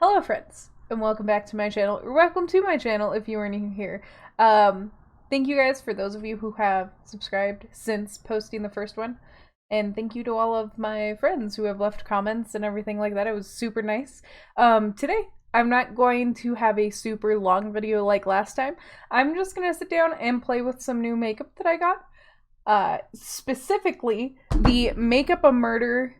Hello friends, and welcome back to my channel, or welcome to my channel if you are new here. Thank you guys for those of you who have subscribed since posting the first one, and thank you to all of my friends who have left comments and everything like that. It was super nice. Today, I'm not going to have a super long video like last time. I'm just gonna sit down and play with some new makeup that I got. Specifically, the Makeup a Murder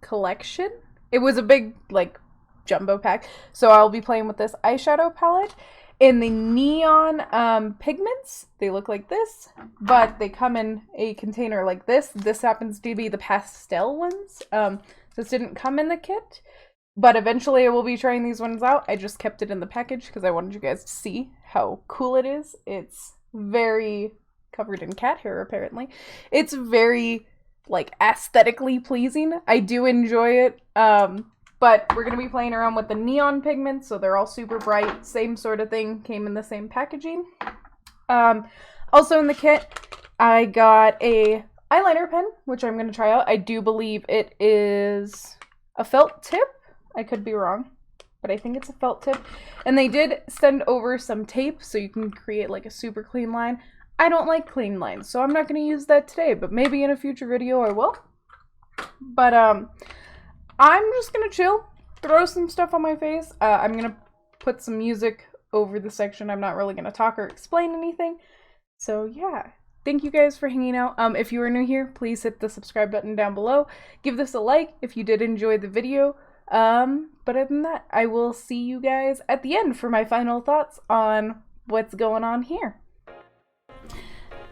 collection. It was a big, like, jumbo pack. So I'll be playing with this eyeshadow palette in the neon pigments. They look like this, but they come in a container like this. This happens to be the pastel ones. This didn't come in the kit, but eventually I will be trying these ones out. I just kept it in the package because I wanted you guys to see how cool it is. It's very covered in cat hair, apparently. It's very, like, aesthetically pleasing. I do enjoy it. But we're going to be playing around with the neon pigments, so they're all super bright. Same sort of thing, came in the same packaging. Also in the kit, I got a eyeliner pen, which I'm going to try out. I do believe it is a felt tip. I could be wrong, but I think it's a felt tip. And they did send over some tape, so you can create like a super clean line. I don't like clean lines, so I'm not going to use that today, but maybe in a future video I will. But, I'm just gonna chill, throw some stuff on my face. I'm gonna put some music over the section. I'm not really gonna talk or explain anything. So yeah, thank you guys for hanging out. If you are new here, please hit the subscribe button down below. Give this a like if you did enjoy the video. But other than that, I will see you guys at the end for my final thoughts on what's going on here.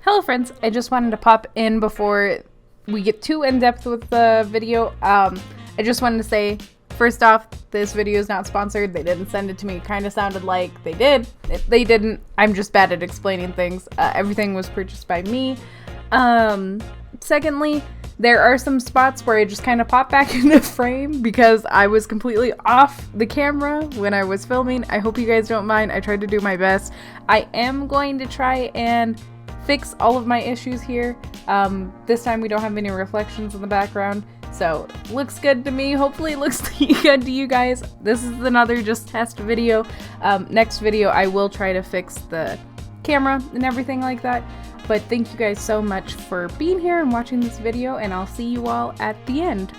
Hello friends, I just wanted to pop in before we get too in-depth with the video. I just wanted to say, first off, this video is not sponsored. They didn't send it to me. It kind of sounded like they did. They didn't. I'm just bad at explaining things. Everything was purchased by me. Secondly, there are some spots where I just kind of pop back into frame because I was completely off the camera when I was filming. I hope you guys don't mind. I tried to do my best. I am going to try and fix all of my issues here. This time we don't have any reflections in the background. So, looks good to me. Hopefully it looks good to you guys. This is another just test video. Next video I will try to fix the camera and everything like that. But thank you guys so much for being here and watching this video, and I'll see you all at the end.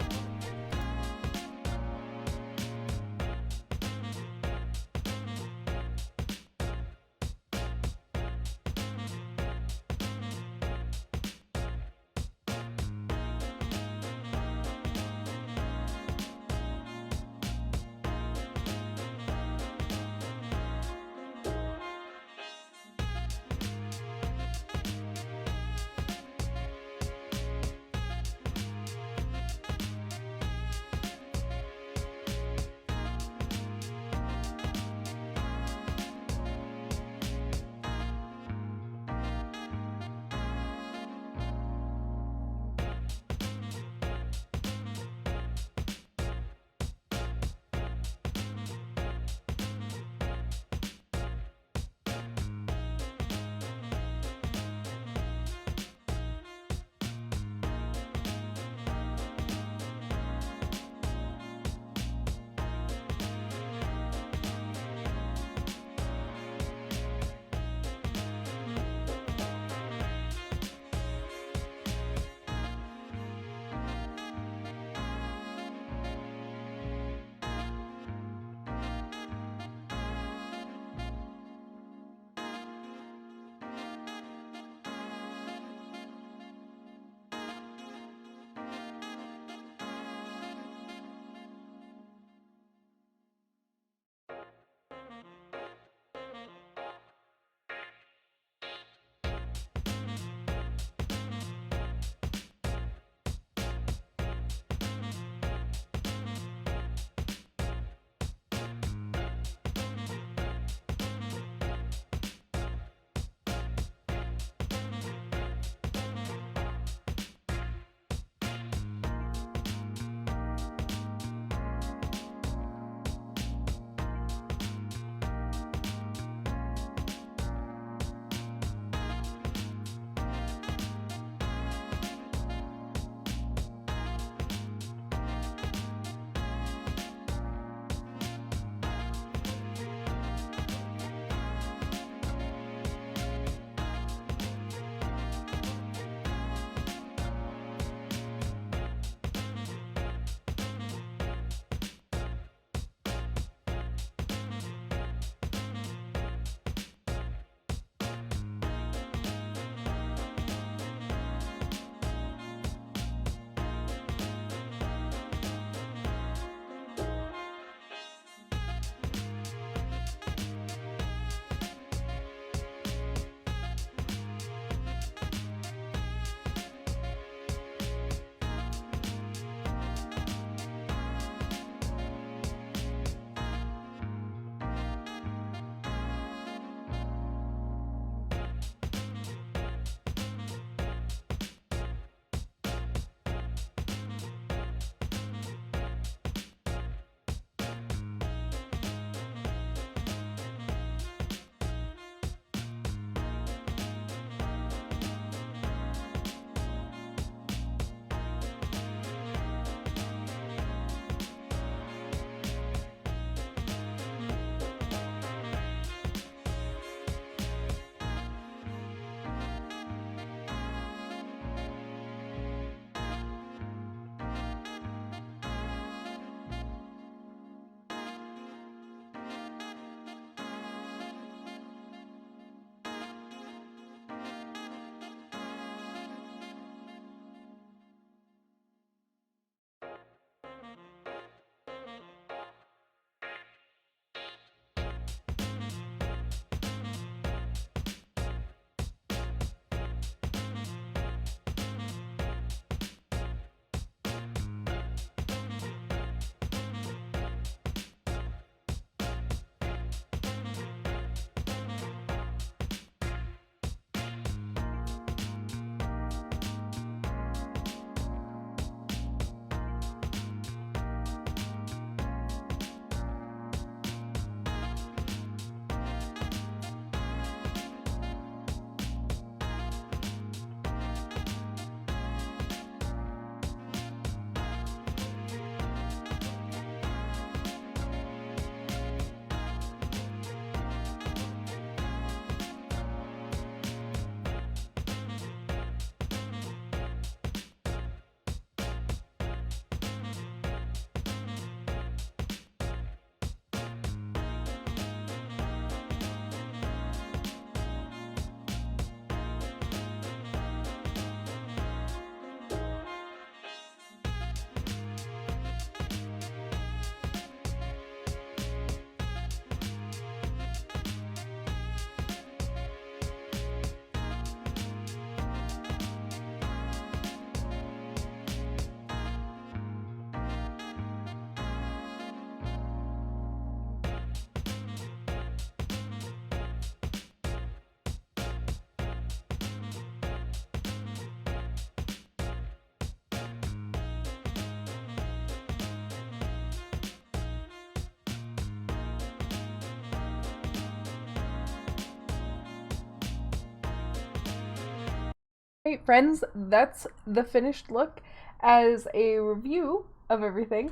Hey friends, that's the finished look as a review of everything.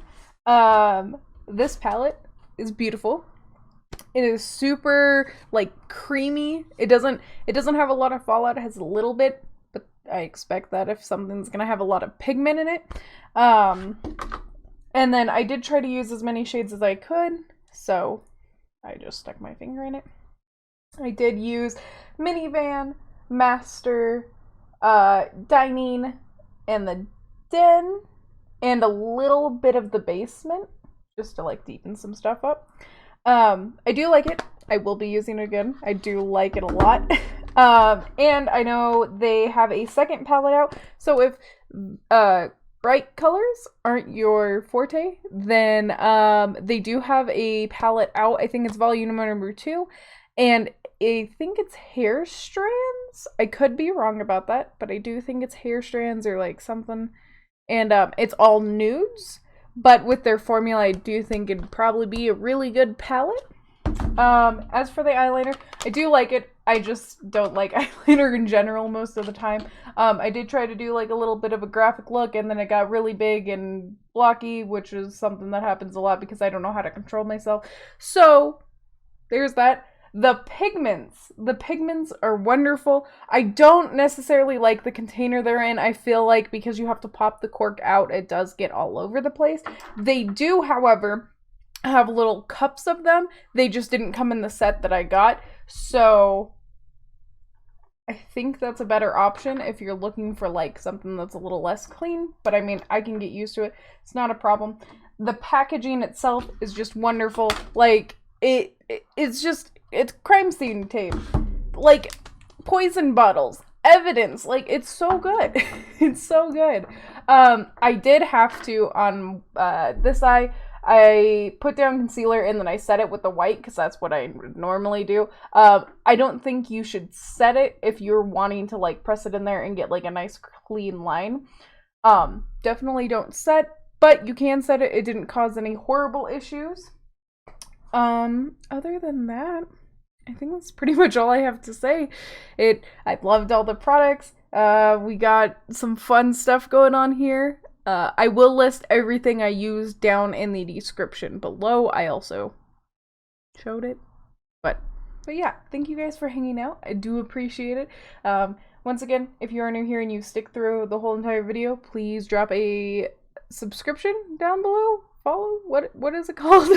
This palette is beautiful. It is super like creamy. It doesn't have a lot of fallout. It has a little bit, but I expect that if something's gonna have a lot of pigment in it. Um, and then I did try to use as many shades as I could, so I just stuck my finger in it. I did use Minivan, Master, Dining, and the Den, and a little bit of the basement, just to like deepen some stuff up. I do like it. I will be using it again. I do like it a lot. And I know they have a second palette out, so if bright colors aren't your forte, then they do have a palette out. I think it's volume number 2, and I think it's hair strands. I could be wrong about that, but I do think it's hair strands or like something. And it's all nudes, but with their formula, I do think it'd probably be a really good palette. As for the eyeliner, I do like it. I just don't like eyeliner in general most of the time. I did try to do like a little bit of a graphic look, and then it got really big and blocky, which is something that happens a lot because I don't know how to control myself. So there's that. The pigments are wonderful. I don't necessarily like the container they're in. I feel like because you have to pop the cork out, it does get all over the place. They do, however, have little cups of them. They just didn't come in the set that I got. So I think that's a better option if you're looking for like something that's a little less clean. But I mean, I can get used to it. It's not a problem. The packaging itself is just wonderful. Like, it's crime scene tape. Like, poison bottles. Evidence. Like, it's so good. It's so good. I did have to, on this eye, I put down concealer and then I set it with the white because that's what I normally do. I don't think you should set it if you're wanting to like press it in there and get like a nice clean line. Definitely don't set, but you can set it. It didn't cause any horrible issues. Other than that, I think that's pretty much all I have to say. I loved all the products. We got some fun stuff going on here. I will list everything I used down in the description below. I also showed it. But yeah, thank you guys for hanging out. I do appreciate it. Once again, if you are new here and you stick through the whole entire video, please drop a subscription down below. Follow? What is it called?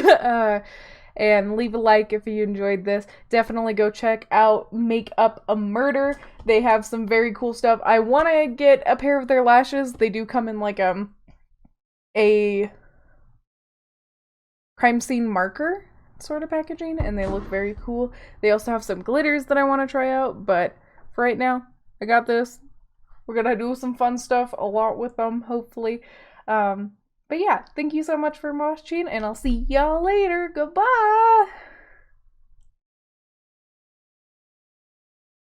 And leave a like if you enjoyed this. Definitely go check out Make Up a Murder. They have some very cool stuff. I want to get a pair of their lashes. They do come in like a crime scene marker sort of packaging, and they look very cool. They also have some glitters that I want to try out, but for right now, I got this. We're gonna do some fun stuff a lot with them, hopefully. But yeah, thank you so much for watching, and I'll see y'all later. Goodbye!